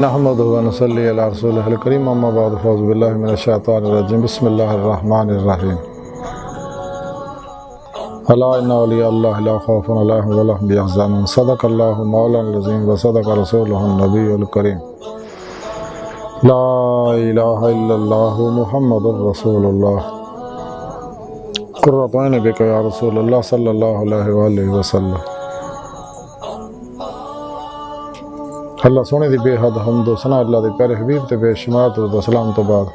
نحمدہ و نصلی علی رسولہ الکریم اما بعد فاعوذ باللہ من الشیطان الرجیم بسم اللہ الرحمن الرحیم الا ان اولیاء اللہ لا خوف علیہم ولا هم یحزنون صدق اللہ مولانا العظیم و صدق رسولہ النبی الکریم لا الہ الا اللہ محمد رسول اللہ قرۃ عین بک یا رسول اللہ صلی اللہ علیہ وآلہ وسلم۔ اللہ سونے دی بے حد حمد و ثنا اللہ دے پیارے حبیب تے بے شمار درود و سلام تو بعد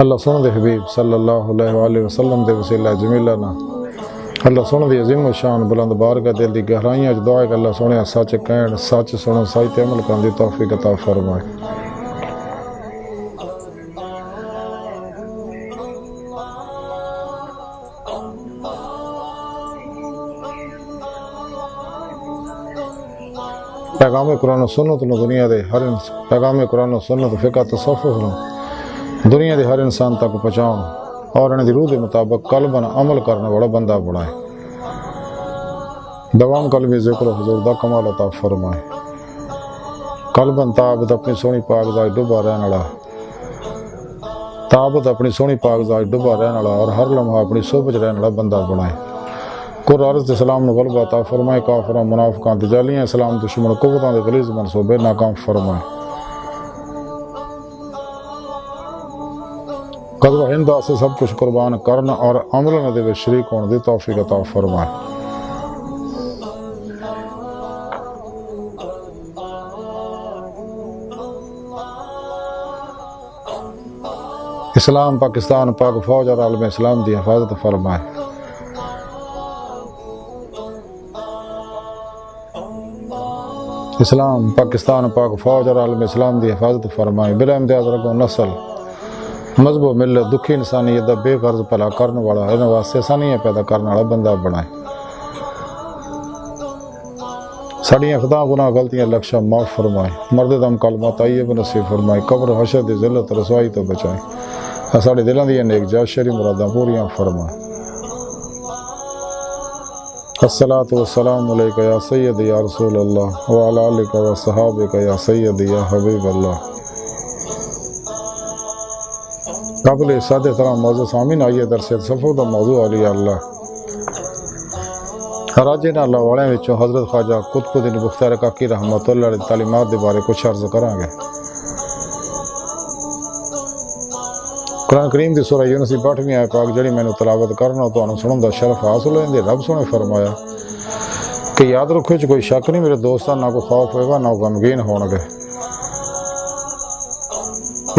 اللہ سونے دے حبیب صلی اللہ علیہ وآلہ وسلم دے وسیلہ جمیلہ نا اللہ سونے دی عظیم و شان بلند بارگاہ دل دی گہرائیاں اچ دعا ہے کہ اللہ سونے سچ کہن سچ سنن سچ تے عمل کرن دی توفیق عطا فرمائے۔ پیغام قرآن و سنت نو دنیا دے ہر پیغام قرآن و سنت فقہ تصوف نو دنیا دے ہر انسان تک پہنچاؤں اور انہیں دی روح دے مطابق قلباً عمل کرنے والا بندہ بنائے۔ دوام قلبی ذکر و حضور دا کمال عطا فرمائے۔ قلباً تابت اپنی سونی پاک ذات ڈبا رہن والا تابت اپنی سونی پاک ذات ڈبا رہن والا اور ہر لمحہ اپنی صحبت رہن والا بندہ بنائے۔ قر عرض اسلام نو غلبہ عطا فرمائے، کافراں منافقاں تے جالیاں اسلام دشمن قوتاں دے غلیظ منصوبے ناکام فرمائے۔ غزوہ ہند سے سب کچھ قربان کرنا اور عمل دے وچ شریک ہون دی توفیق عطا فرمائے۔ اسلام پاکستان پاک فوج اور عالم اسلام دی حفاظت فرمائے۔ اسلام پاکستان پاک فوج اور عالم اسلام دی حفاظت فرمائے۔ بلا امتیاز رکھو نسل مذہب و ملت دکھی انسانیت دا بے غرض بھلا کرنے والا انہاں واسطے آسانیاں پیدا کرنے والا بندہ بنائے۔ ساڑیاں خطا گناہ غلطیاں لکشہ معاف فرمائے۔ مرد دم کلمہ طیب نصیب فرمائے۔ قبر حشر دی ذلت رسوائی تو بچائے۔ ساڑے دلاں دی نیک جا شری مراداں پوریاں فرمائے۔ الصلاۃ والسلام علیکہ یا سید یا رسول اللہ وعلی آلک و صحابک یا سید یا حبیب اللہ۔ قبل سادہ ترام موضوع سامین آئیے درس تصوف دا موضوع علیہ اللہ راجین اللہ والے وچوں حضرت خواجہ قطب الدین بختیار کاکی رحمۃ اللہ علیہ تعلیمات دے بارے کچھ عرض کران گے۔ قرآن کریم دی سورہ یونس دی 8ویں آیت پاک جڑی میں تلاوت کرنا تانوں سنن دا شرف حاصل ہوندے رب سونے فرمایا کہ یاد رکھو کوئی شک نہیں میرے دوستاں نہ کوئی خوف ہوئے گا نہ غمگین ہون گے۔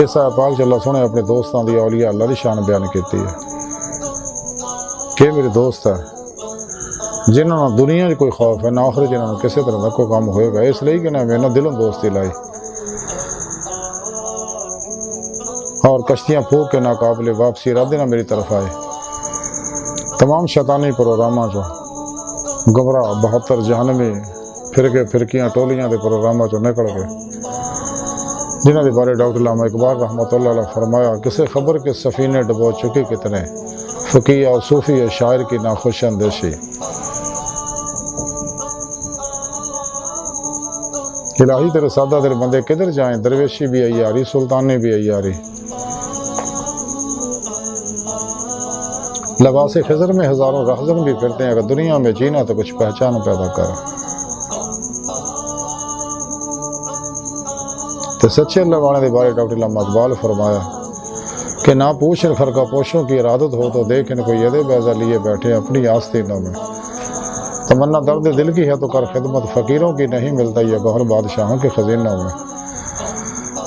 اس آیت پاک چ اللہ سونے اپنے دوستاں دی اولیاء اللہ دی شان بیان کیتی ہے کہ میرے دوست ہے جنہاں دنیا کوئی خوف ہے نہ آخرت جنہاں کسی طرح دا کوئی کام ہوئے گا، اس لیے کہ میں نے دلوں دوستی لائی اور کشتیاں پھونک کے ناقابل واپسی ارادے نہ میری طرف آئے۔ تمام شیطانی پروگراماں چوں گمراہ 72 جہنمی فرقے فرقیاں ٹولیاں دے پروگراماں چوں نکل گئے جنہاں دے بارے ڈاکٹر علامہ اقبال رحمۃ اللہ علیہ فرمایا کسے خبر کے سفینے ڈبو چکے کتنے فقیہ اور صوفی اور شاعر کی ناخوش اندیشی۔ الہی تیرے سادہ دل بندے کدھر جائیں، درویشی بھی عیاری سلطانی بھی عیاری۔ لباس خضر میں ہزاروں رہزن بھی پھرتے ہیں، اگر دنیا میں جینا تو کچھ پہچان پیدا کر۔ تو سچے اللہ والے دے بارے ڈاکٹر علامہ اقبال فرمایا کہ نہ پوچھن فرقہ پوشوں کی ارادت ہو تو دیکھن کوئی یدے بیضا لیے بیٹھے اپنی آستینوں میں۔ تمنا درد دل کی ہے تو کر خدمت فقیروں کی نہیں ملتا یہ گوہر بادشاہوں کے خزینوں میں۔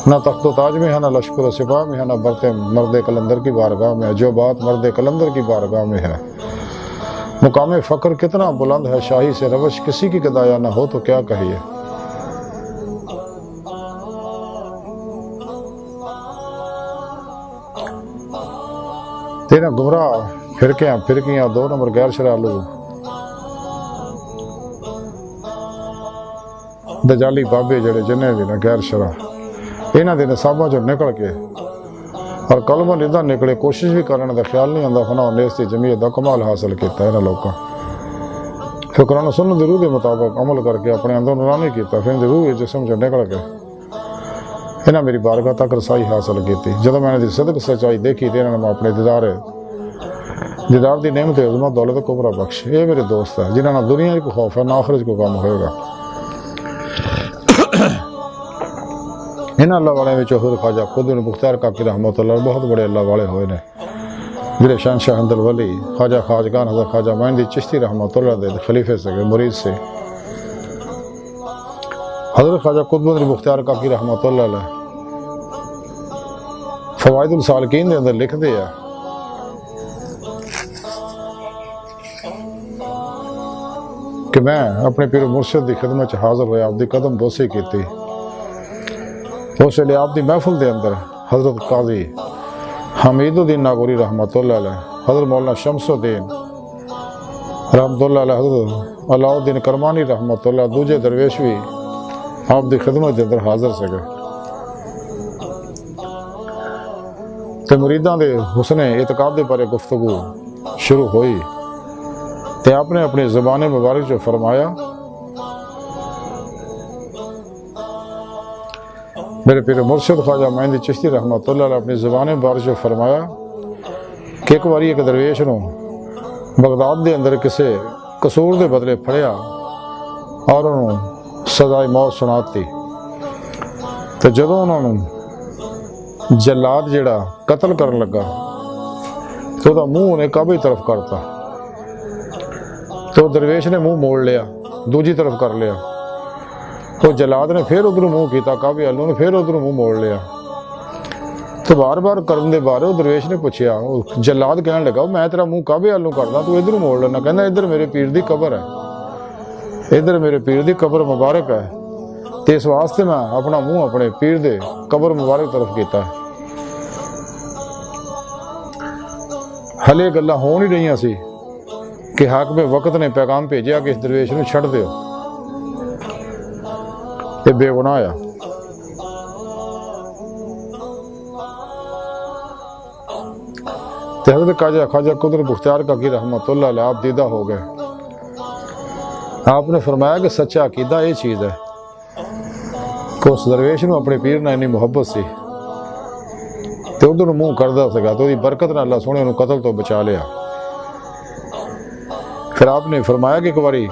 نہ تخت و تاج میں ہے نہ لشکر و سپاہ میں ہے نہ برتے مرد کلندر کی بارگاہ میں ہے، جو بات مرد کلندر کی بارگاہ میں ہے۔ مقام فقر کتنا بلند ہے، شاہی سے روش کسی کی گدایا نہ ہو تو کیا کہیے۔ تیرا گمراہ فرقیاں 2 نمبر غیر شرع لوگ دجالی بابے جڑے جنے بھی نہ غیر شرع انہاں دے نصاباں چوں نکل کے اور کلمہ ندا نکلے کوشش بھی کرنے دا خیال نہیں آندا فنا نیس دی جمعیت دا کمال حاصل کیتا انہاں لوکاں۔ پھر قرآن سنت دی روح دے مطابق عمل کر کے اپنے اندر نورانی کیتا، پھر روح جسم چوں نکل کے انہیں میری بارگاہ تک رسائی حاصل کی تھی۔ جب میں نے صدق سچائی دیکھی تو انہوں نے اپنے دیدار دی نعمت عظمت دولت کبرا بخش۔ یہ میرے دوست ہے جنہوں نے دنیا کو خوف ہے نہ آخرت کو کام ہوئے گا۔ انہاں اللہ والے میں حضرت خواجہ قطب بختیار کاکی رحمۃ اللہ بہت بڑے اللہ والے ہوئے نے، جڑے شہنشاہ حمد الولی خواجہ خواجگان حضرت خواجہ معین چشتی رحمۃ اللہ دے خلیفے سے مرید سے۔ حضرت خواجہ قطب بختیار کاکی رحمۃ اللہ علیہ فوائد السالکین دے اندر لکھ دے ہے کہ میں اپنے پیر مرشد دی خدمت حاضر ہویا، آپ دی قدم بوسی کیتی۔ اس لیے آپ دی محفل دے اندر حضرت قاضی حمید الدین ناگوری رحمۃ اللہ علیہ، حضرت مولانا شمس الدین رحمۃ اللہ علیہ، حضرت علاؤ الدین کرمانی رحمۃ اللہ، دوجے درویش بھی آپ دی خدمت دے اندر حاضر سے گئے۔ تے مریداں دے حسن اعتقاد دے بارے گفتگو شروع ہوئی تے آپ نے اپنی زبان مبارک جو فرمایا، میرے پیر مرشد خواجہ معین چشتی رحمۃ اللہ علیہ اپنی زبان مبارک جو فرمایا کہ ایک باری ایک درویش نو بغداد دے اندر کسے قصور دے بدلے پھڑیا اور انہوں سزائے موت سناتی، تو جدوں انہوں نے جلاد جڑا قتل کرن لگا تو دا منہ انہیں کعبے طرف کرتا، تو درویش نے منہ موڑ لیا، دوجی طرف کر لیا، تو جلاد نے پھر ادھر منہ کیتا کعبے والوں نے پھر ادھر منہ موڑ لیا، تو بار بار کرن دے بارے درویش نے پوچھیا، جلاد کہنے لگا میں تیرا منہ کعبے والوں کردا تو ادھر موڑ لینا، کہنا ادھر میرے پیر دی قبر ہے، ادھر میرے پیر دی قبر مبارک ہے، تے اس واسطے میں اپنا منہ اپنے پیر دے قبر مبارک طرف کیتا ہے۔ ہلے گلاں ہو نہیں رہیاں سی کہ حاکم وقت نے پیغام بھیجیا کہ اس درویش نو چھڑ دیو، یہ بے گناہ آیا۔ تے حضرت خواجہ قطب بختیار کاکی رحمۃ اللہ علیہ آپ دیدہ ہو گئے۔ آپ نے فرمایا کہ سچا عقیدہ یہ چیز ہے کہ اس درویش نو اپنے پیر نہ انی محبت سی تے ادھر منہ کردا سکا، تو دی برکت نہ اللہ سونے انہوں قتل تو بچا لیا۔ پھر آپ نے فرمایا کہ ایک باری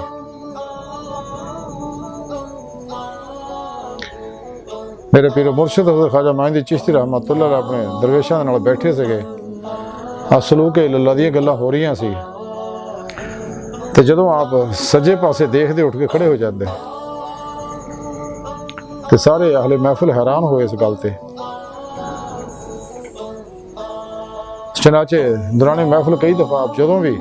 میرے پیر مرشد حضرت خواجہ معین چشتی رحمۃ اللہ علیہ اپنے درویشاں نال بیٹھے سکے، سلوک اللہ دیاں گلاں ہو رہی سی، تے جدوں آپ سجے پاسے دیکھ دے اٹھ کے کھڑے ہو جاندے تے سارے اہل محفل حیران ہوئے اس گل تے۔ چنانچہ دوران محفل کئی دفعہ آپ جدوں بھی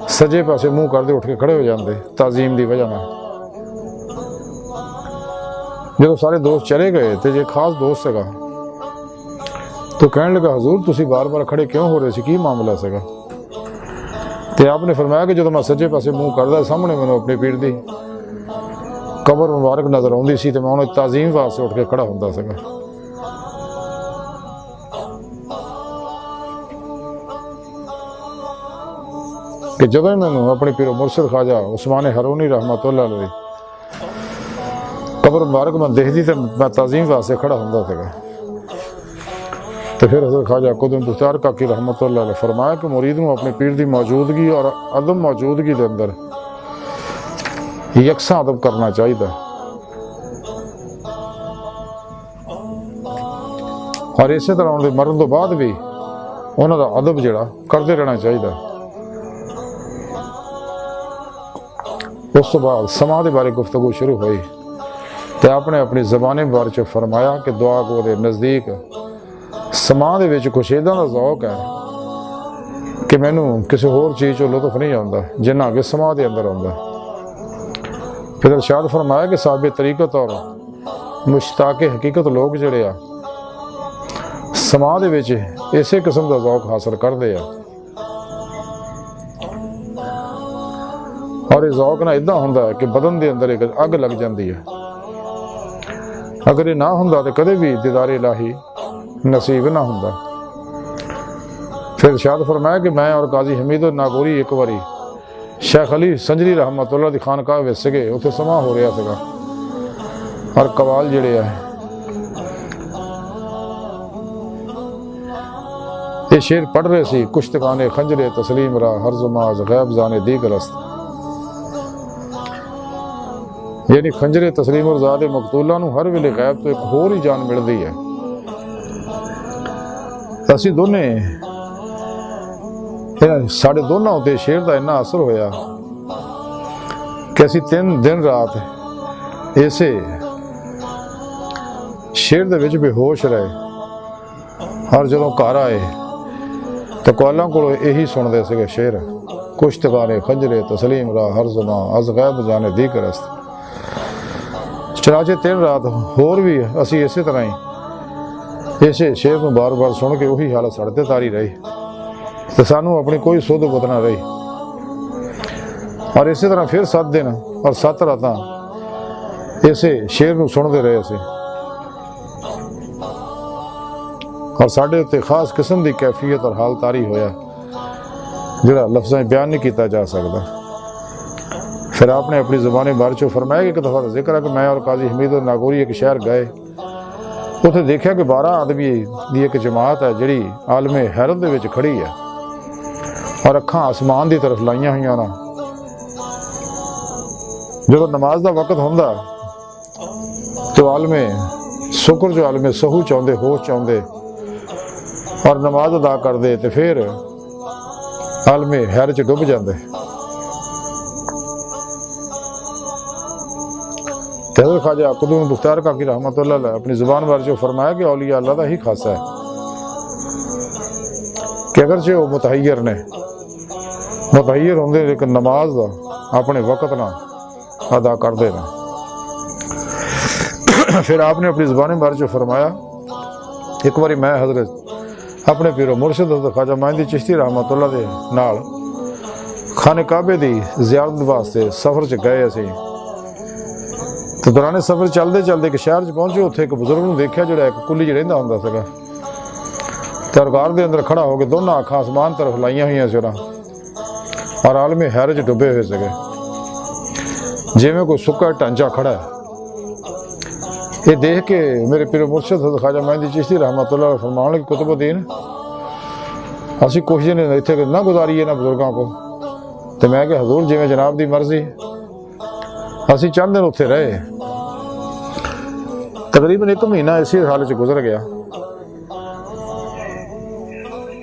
سجے پاسے منہ کر دے اٹھ کے کھڑے ہو جاندے تعظیم دی وجہ نال۔ جدوں سارے دوست چلے گئے تے جے خاص دوست سگا تو کہنے لگا حضور تسی بار بار کھڑے کیوں ہو رہے سی، کی معاملہ سگا؟ تے آپ نے فرمایا کہ جدوں میں سجے پاسے منہ کردا سامنے مینوں اپنے پیر دی قبر مبارک نظر آندی سی تے میں انہاں تعظیم واسطے اٹھ کے کھڑا ہوندا سگا۔ کہ جدوں میں اپنے پیر مرشد خواجہ عثمان ہرونی رحمۃ اللہ علیہ قبر مبارک میں دیکھتی تے میں تعظیم واسطے کھڑا ہوندا سگا۔ تو پھر حضرت خواجہ قطب بختیار کاکی رحمۃ اللہ علیہ فرمایا کہ مرید نو اپنے پیر دی موجودگی اور عدم موجودگی دے اندر یکساں ادب کرنا چاہیے، اور اسی طرح انہوں نے مرن تو بعد بھی انہوں دا ادب جڑا کرتے رہنا چاہیے۔ اس تو بعد سما دے بارے گفتگو شروع ہوئی تو آپ نے اپنی زبان مبارک چ فرمایا کہ دعا کو دے نزدیک سما دے وچ کچھ ایداں دا ذوق ہے کہ مینوں کسی ہور چیز چ لطف نہیں آندا جنہ کہ سما دے اندر آندا۔ پھر ارشاد فرمایا کہ صاحب طریقت اور مشتاق حقیقت لوگ جڑے آ سما دے وچ اسی قسم دا ذوق حاصل کردے آ، اور یہ ذوق نہ اداں ہوندا ہے کہ بدن دے اندر ایک اگ لگ جاندی ہے، اگر یہ نہ ہوندا تو کدے بھی دیدار الہی نصیب نہ ہوندا۔ پھر ارشاد فرمایا کہ میں اور قاضی حمید ناگوری ایک باری شیخ علی سنجری رحمۃ اللہ دی خانقاہ وچ سگے، اتنے سما ہو رہا سگا، اور قوال جڑے ہے یہ شعر پڑھ رہے سی، کشتگانے خنجر تسلیم را ہر زماز غیب زانے دیگر است، یعنی خنجر تسلیم اور ذات مقتولہ نو ہر ویلے غیب تو ایک ہور ہی جان مل دی ہے۔ اسی دونے ساڑھے دونوں ہوتے شعر دا اتنا اثر ہویا کہ اسی 3 دن رات ایسے شعر دے وچ بے ہوش رہے، ہر جدوں گھر آئے تو کوالاں کو یہی سن دے سکے شعر، کشتگانے خنجر تسلیم را ہر زمان از غیب جانے دیگر است۔ چنانچہ 3 رات ہور بھی اسی اسی طرح ہی اسے شعر کو بار بار سن کے وہی حالت سڑتے تاری رہی تو سانو اپنی کوئی سود بت نہ رہی، اور اسی طرح پھر 7 دن اور 7 راتاں اسے شعر نو سنتے رہے سے، اور ساڈے اتنے خاص قسم دی کیفیت اور حال تاری ہویا جڑا لفظاں بیان نہیں کیتا جا سکتا۔ پھر آپ نے اپنی زبان بارچو فرمایا کہ ایک دفعہ ذکر ہے کہ میں اور قاضی حمید ناگوری ایک شہر گئے، اتنے دیکھا کہ 12 آدمی دی ایک جماعت ہے جڑی عالم حیرت دے وچ کھڑی ہے اور اکھاں آسمان دی طرف لائیاں ہوئیاں نا۔ جب نماز دا وقت ہوندا تو عالم شکر جو عالم سہو چاہندے ہوش چاہندے اور نماز ادا کر دے تو پھر عالم حیرت چ ڈب جاندے۔ حضرت خواجہ قطب بختیار کاکی رحمۃ اللہ علیہ اپنی زبان بار جو فرمایا کہ اولیاء اللہ دا ہی خاصہ ہے کہ اگرچہ وہ متحیر نے متحیر ہوندے لیکن نماز دا اپنے وقت نہ ادا کر دے نا۔ پھر آپ نے اپنی زبان بار جو فرمایا، ایک باری میں حضرت اپنے پیرو مرشد حضرت خواجہ معین چشتی رحمۃ اللہ دے نال خانہ کعبے دی زیارت واسطے سفر چ گئے اسی، تو دوران سفر چلتے چلتے ایک شہر چ پہنچے، اتنے ایک بزرگ نو دیکھا جڑا ایک کلی چ رہندا ہوندا سگا، درگاہ دے اندر کھڑا ہو کے دونوں اکھاں آسمان طرف لائیاں ہوئیاں سی اور عالم حیرت چ ڈبے ہوئے سگے، جویں کوئی سکا ٹانچا کھڑا ہے۔ یہ دیکھ کے میرے پیر مرشد حضرت خواجہ معین چشتی رحمۃ اللہ علیہ فرمان لگے کتب الدین اسی کوشش نے اتنے نہ گزاری ہے نہ بزرگاں کو، تو میں کہ حضور جویں جناب دی مرضی۔ اسی چند دن اتنے رہے، تقریباً 1 مہینہ اسی حال چ گزر گیا۔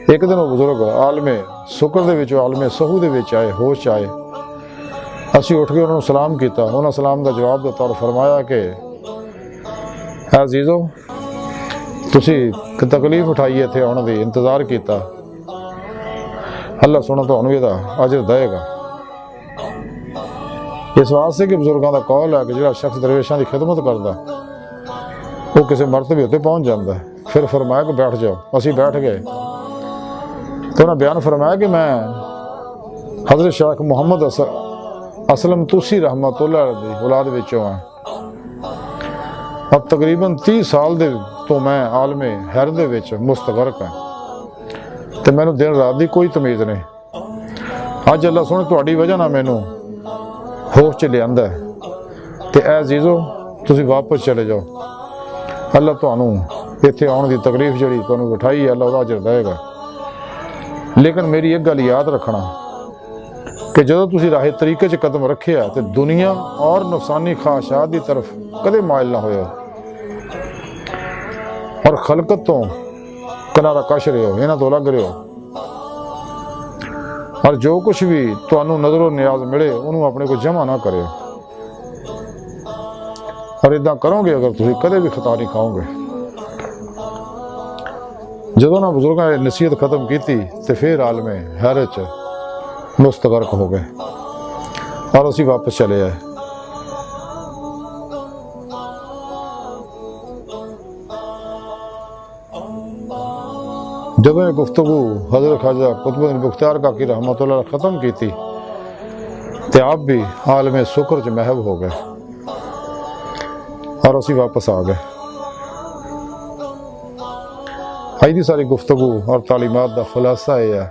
ایک دن وہ بزرگ عالم شکر دے وچ عالم سہو دے وچ آئے، ہوش چ آئے، اسی اٹھ کے انہوں نے سلام کیتا، انہوں نے سلام دا جواب دیتا اور فرمایا کہ اے عزیزو تسی تکلیف اٹھائی اتنے آنے دی، انتظار کیتا، اللہ سونا تانوں دا اجر دے گا۔ اس واسطے کہ بزرگاں دا قول ہے کہ جڑا شخص درویشاں دی خدمت کردا وہ کسی مرتبے اتنے پہنچ جاتا ہے۔ پھر فرمایا کہ بیٹھ جاؤ، اسی بیٹھ گئے تو انہوں نے بیان فرمایا کہ میں حضرت شیخ محمد اسلم توسی رحمۃ اللہ دی اولاد وچوں ہاں، اب تقریباً 30 سال دے تو میں عالم حیرت دے وچ مستغرق ہاں، تو مینوں دن رات دی کوئی تمیز نہیں۔ اج اللہ سونے تہاڈی وجہ نال مینوں ہوش چ لیا ہے کہ اے عزیزو تسی واپس چلے جاؤ، اللہ تانوں اتنے آن دی تکلیف جڑی تانوں اٹھائی ہے اللہ دا اجر دے گا۔ لیکن میری ایک گل یاد رکھنا کہ جدو تسی راہ طریقے چ قدم رکھے تو دنیا اور نفسانی خواہشات دی طرف کدے مائل نہ ہوئے اور خلقت تو کنارہ کش رہے ہو، انہاں تو لگ رہے ہو، اور جو کچھ بھی تانوں نظر و نیاز ملے انہوں اپنے کو جمع نہ کرے، اور اداں کرو گے اگر تسی کدے بھی خطا نہیں کھاؤ گے۔ جدوں نہ بزرگاں نے نصیحت ختم کیتی تو پھر عالم حیرت مستغرق ہو گئے اور اسی واپس چلے آئے۔ جب یہ گفتگو حضرت خواجہ قطب بختیار کاکی رحمۃ اللہ علیہ ختم کی تھی تو آپ بھی عالم شکر چ محو ہو گئے اور اسی واپس آ گئے۔ آئی دی ساری گفتگو اور تعلیمات دا خلاصہ یہ ہے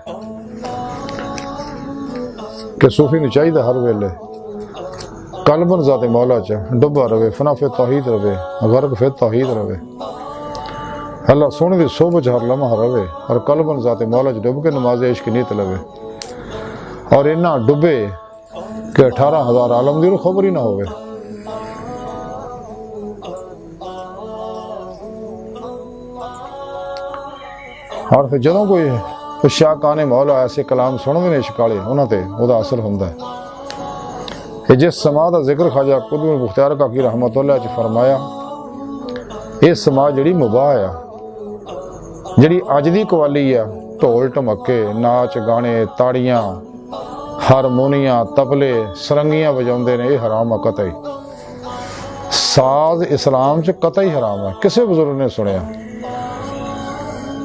کہ صوفی نو چاہیے ہر ویلے قلباً ذات مولا چ ڈبا رہے، فنا فی توحید رہے، غرق فی توحید رہے، اللہ سونے دی صحبت ہر لمحہ رہے اور قلبن ذات مولا ڈب کے نماز عشق نیت لوے اور اتنا ڈبے کہ 18,000 عالم دی خبر ہی نہ ہوئے. اور پھر جدوں کوئی شاکانے مولا ایسے کلام سننے نے شکالے انہوں تے وہ دا اثر ہوندہ ہے. جس سما دا ذکر خواجہ قطب بختیار کاکی رحمت اللہ چ فرمایا یہ سما جڑی مباح ہے جڑی اج دی قوالی ہے ڈھول ٹمکے ناچ گانے تاڑیاں ہارمونیاں تبلے سرنگیاں بجاؤندے نے یہ حرام ہے قطعی. ساز اسلام چ قطعی حرام ہے. کسے بزرگ نے سنیا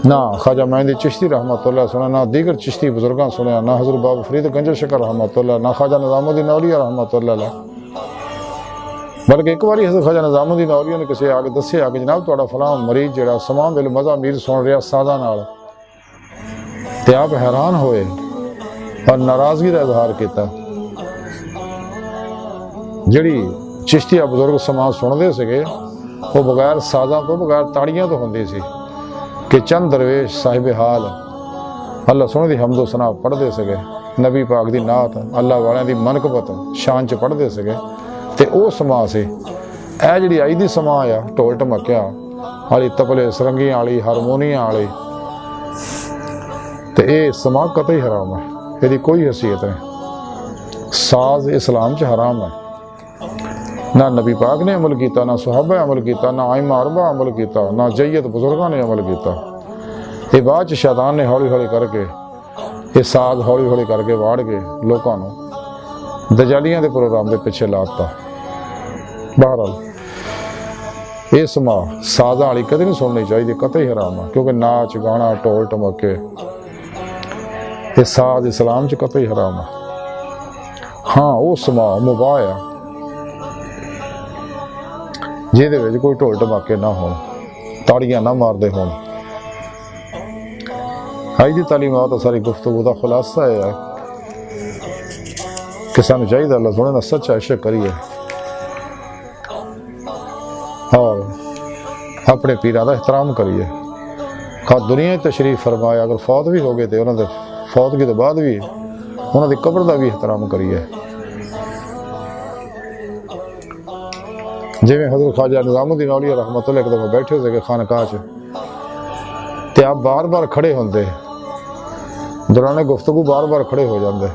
نہ خواجہ مہندی چشتی رحمت اللہ سنیا نہ دیگر چشتی بزرگاں سنیا نہ حضرت بابا فرید گنج شکر رحمت اللہ نہ خواجہ نظام الدین اولیاء رحمت اللہ علیہ. بلکہ ایک باری حضرت خواجہ نظام الدین اولیاء نے کسی آگے دسے آگے جناب تھوڑا فلاں مریض جڑا سماں بل مزہ میر سن رہا سادہ نال تے آپ حیران ہوئے اور ناراضگی کا اظہار کیتا. جڑی چشتیہ بزرگ سماں سنتے سکے وہ بغیر سازاں تو بغیر تاڑیاں تو ہوندی سی کہ چند درویش صاحب حال اللہ سونے دی حمد و ثنا پڑھ دے سکے نبی پاک دی نعت اللہ والے دی منقبت شان چ پڑھ دے سکے تے او سما سی. اے جڑی آئی دی سما آیا ڈھول ٹمکیا والی تبلے سرنگیاں والی ہارمونیاں والی تے اے سما قطعی حرام ہے. یہ کوئی حیثیت نہیں. ساز اسلام چ حرام ہے. نہ نبی پاک نے عمل کیتا نہ صحابہ عمل کیتا نہ ائمہ اربعہ عمل کیتا نہ جید بزرگاں نے عمل کیتا. یہ بعد چ شیطان نے ہولی ہولی کر کے یہ ساز ہولی ہولی کر کے واڑ کے لوکاں نو دجالیاں دے پروگرام دے پیچھے لاتا. بہرحال یہ سما سازاں والی کدی نہیں سننی چاہیے قطعی حرام ہے کیونکہ ناچ گانا ڈھول ٹمکے یہ ساز اسلام چ قطعی حرام ہے. ہاں وہ سما مباح ہے جہدے وچ کوئی ڈھول ٹماکے نہ ہون تاڑیاں نہ مار دے ہون. اج دی تعلیمات ساری گفتگو دا خلاصہ ہے کہ سانو چاہیے اللہ سونے دا سچا عشق کریے اور اپنے پیراں دا احترام کریے. خواہ دنیا تشریف فرمایا اگر فوت بھی ہو گئے تو انہوں نے فوتگی تو بعد بھی انہوں نے قبر دا بھی احترام کریے. جی میں حضرت خواجہ نظام الدین اولیاء رحمت اللہ ایک دفعہ بیٹھے تھے کہ خانقاہ چ تے آپ بار بار کھڑے ہوندے دوران گفتگو بار بار کھڑے ہو جاندے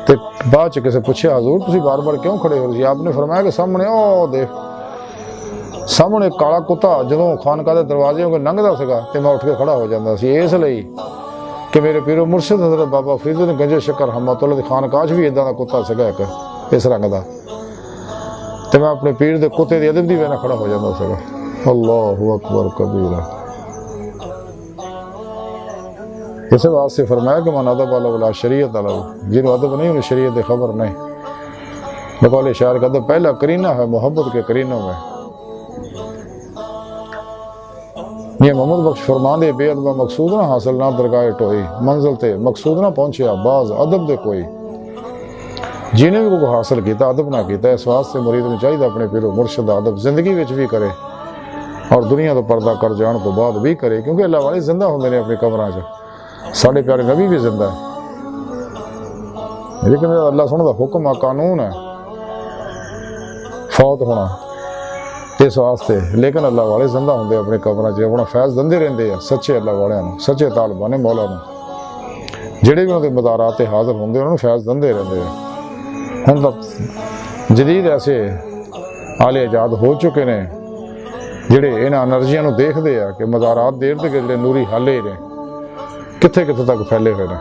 تے بعد چ کسے پوچھیا حضور تسی بار بار کیوں کھڑے ہو رہے؟ آپ نے فرمایا کہ سامنے او دیکھ سامنے کالا کتا جدوں خانقاہ دے دروازے ہو کے لنگدا سگا تے میں اٹھ کے کھڑا ہو جاندا سی اس لئی کہ میرے پیرو مرشد حضرت بابا فرید گنج شکر رحمت اللہ دی خانقاہ وچ بھی ادا دا کتا سگا ایک اس رنگ دا تے میں اپنے پیر دے کتے دی ادب دی وجہ کھڑا ہو جاندا سگا. اللہ اکبر کبیرہ. اس واسطے فرمایا کہ من ادب والا ولا شریعت والا جنہوں ادب نہیں انہیں شریعت دی خبر نہیں. بقول شاعر کا ادب پہلا کرینہ ہے محبت کے کرینوں میں. یہ محمد بخش فرمان دے بے ادبہ مقصود نہ حاصل نہ درگاہ ٹوئی منزل تے مقصود نہ پہنچیا بعض ادب دے کوئی جنہیں بھی کو حاصل کیتا ادب نہ کیتا. اس واسطے مرید نے چاہیے اپنے پیرو مرشد ادب زندگی وچ بھی کرے اور دنیا تو پردہ کر جان تو بعد بھی کرے کیونکہ اللہ والے زندہ ہوندے نے اپنی قبراں چ. ساڈے پیارے نبی بھی زندہ ہے لیکن اللہ سبحانہ دا حکم ہے قانون ہے فوت ہونا اس واسطے. لیکن اللہ والے زندہ ہوندے اپنے قبراں چ اپنا فیض دندے رہندے ہیں سچے اللہ والے نوں سچے طالبان مولا نوں جڑے بھی انہاں دے مزارات تے حاضر ہوندے انہاں نوں فیض دندے رہندے ہیں. ہن تک جدید ایسے آلے ایجاد ہو چکے نے جڑے انہاں انرجیاں نوں دیکھدے آ کہ مزارات دیر تک جڑے نوری حالے نے کتھے کتھے تک پھیلے ہوئے نے.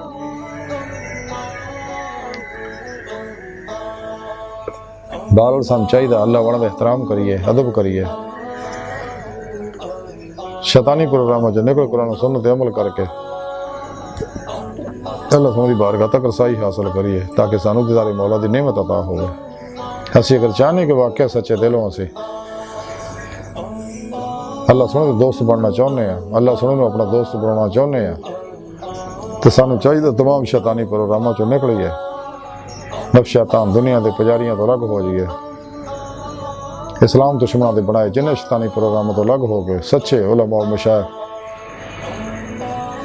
بہرحال سان چاہیے اللہ والوں کا احترام کریے ادب کریے. شیطانی پروگراموں چ نکل قرآن و سنت عمل کر کے اللہ سبحانہ دی بارگاہ تک رسائی حاصل کریے تاکہ سانو دیدار مولا دی نعمت عطا ہوئے. اسی اگر چاہنے کہ واقعہ سچے دلوں سے اللہ سبحانہ دا دوست بننا چاہنے ہیں اللہ سبحانہ اپنا دوست بننا چاہنے ہیں تو سانو چاہیے تمام شیطانی پروگراموں چ نکلیے. نفس شیطان دنیا دے پجاریاں تو الگ ہو جائیے اسلام دشمنوں دے بنائے جنہیں شیطانی پروگرام تو الگ ہو گئے سچے علماء و مشائخ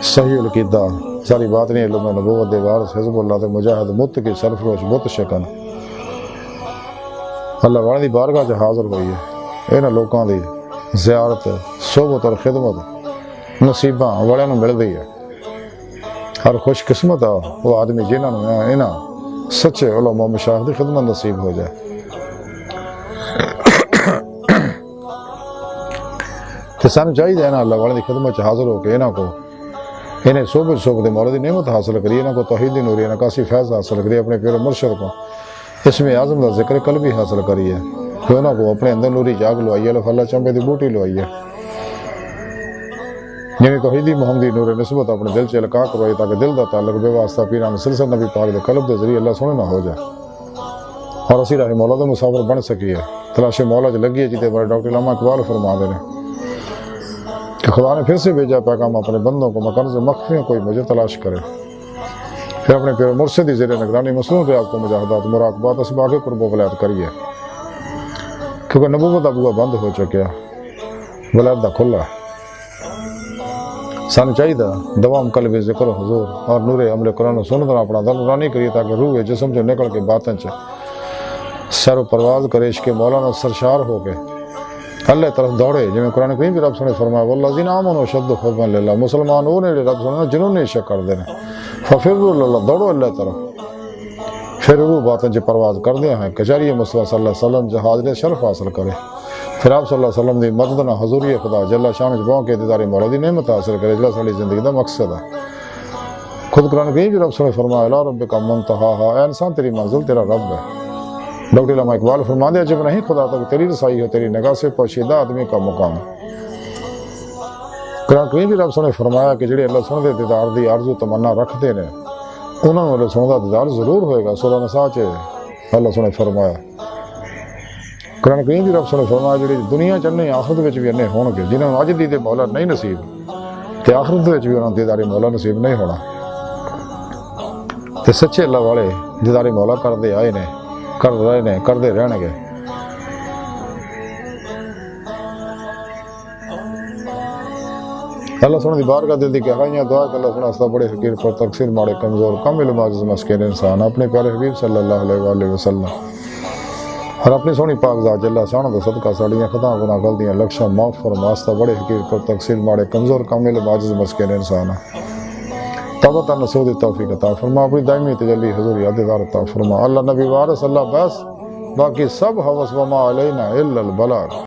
صحیح العقیدہ ساری بات نہیں علم نبوت دے وارث حزب اللہ دے مجاہد متقی سرفروش بت شکن اللہ والے دی بارگاہ چ حاضر ہوئی ہے انہاں لوکاں دی زیارت صحبت اور خدمت نصیباں والے نوں مل رہی ہے ہر خوش قسمت آ وہ آدمی جنہاں نوں انہاں سچے علماء مشائخ دی خدمت نصیب ہو جائے تے سانوں چاہیے انہاں اللہ والے دی خدمت چ حاضر ہو کے انہاں کو انہیں صحبت مولا دی نعمت حاصل کریے انہاں کو توحید نوری نکاسی فیض حاصل کریے اپنے پیر مرشد کو اسم اعظم کا ذکر قلبی حاصل کریے کہ انہوں کو اپنے اندر نوری جاگ لوائیے اللہ چمبے دی بوٹی لوائیے یعنی توحیدی محمدی نور نسبت اپنے دل سے القاع کروائی تاکہ دل دا تعلق بے واسطہ پیران سلسل نبی پاک دے قلب دے ذریعے اللہ سونے نہ ہو جائے اور اسی راہ مولا دے مسافر بن سکیے تلاش مولا جو لگی ہے جیتے بارے ڈاکٹر علامہ اقبال فرما دے رہے کہ خدا نے پھر سے بھیجا پیغام اپنے بندوں کو مکنز مخفیوں کوئی مجھے تلاش کرے پھر اپنے پیر مرشد زیر نگرانی مسلم ریاض کو مجاہدات مراقبات اسباق قرب و ولایت کریے کیونکہ نبوت ابوہ بند ہو چکیا ولایت دا کھلا سانو چاہیے دوام قلب ذکر و حضور اور نور عمل قرآن و سنت اپنا دل رانی کریے تاکہ روح جسم جو نکل کے باطن چ سر و پرواز کرے عشق مولانا سرشار ہو کے اللہ طرف دوڑے جی قرآن کریم بھی رب سنے فرمایا والذین آمنوا اشد حبا للہ مسلمان وہ نے رب سنے جنہوں نے عشق کر دینا ففروا اللہ دوڑو اللہ طرف پھر روح باطن چ پرواز کر دیا ہیں کچہری مصطفیٰ صلی اللہ علیہ وسلم جو حاضر شرف حاصل کرے پھر آپ صلی اللہ علیہ وسلم دی مدد نہ حضوری خدا جل شان باں کے دیدار مولا دی نعمت حاصل کرے جلا ساری زندگی دا مقصد ہے خود قرآن کریم بھی رب سنے فرمایا الا ربک منتہاہا اے انسان تیری منزل تیرا رب ہے ڈاکٹر علامہ اقبال فرما دیا جب نہیں خدا تک تیری رسائی ہو تیری نگاہ سے پوشیدہ آدمی کا مقام قرآن کریم بھی رب سنے فرمایا کہ جڑے اللہ سنے دے دیدار دی عرض تمنا رکھتے ہیں انہوں نے اللہ سنے دا دیدار ضرور ہوئے گا سورہ نساء چ اللہ سنے فرمایا قرآن کریم بھی رب سنے فرمایا جڑے دنیا چنے آخرت وچ بھی انہیں ہون گے جنہوں نے اج دیدے مولا نہیں نصیب تے آخرت وچ بھی انہوں نے دیدار مولا نصیب نہیں ہونا تے سچے اللہ والے دیدار مولا کر دے آئے نے کر رہے نے کردے رہنے گے اللہ سنے دی بارگاہ دل دی گہرائیاں دعا کہ اللہ سنے استا بڑے حقیر پر تقصیر ماڑے کمزور کامل معجز مسکین انسان اپنے پیارے حبیب صلی اللہ علیہ وآلہ وسلم اور اپنی سونی پاک ذات جل شان دا صدقہ ساڑیاں خطا گناہ غلطیاں لکشاں معاف فرما استا بڑے حقیر پر تقصیر ماڑے کمزور کامل معجز مسکین انسان توبہ نصوح توفیق عطا فرما اپنی دائمی تجلی حضور یادگار عطا فرما اللہ نبی وارث اللہ بس باقی سب حوث وما علینا الا البلاغ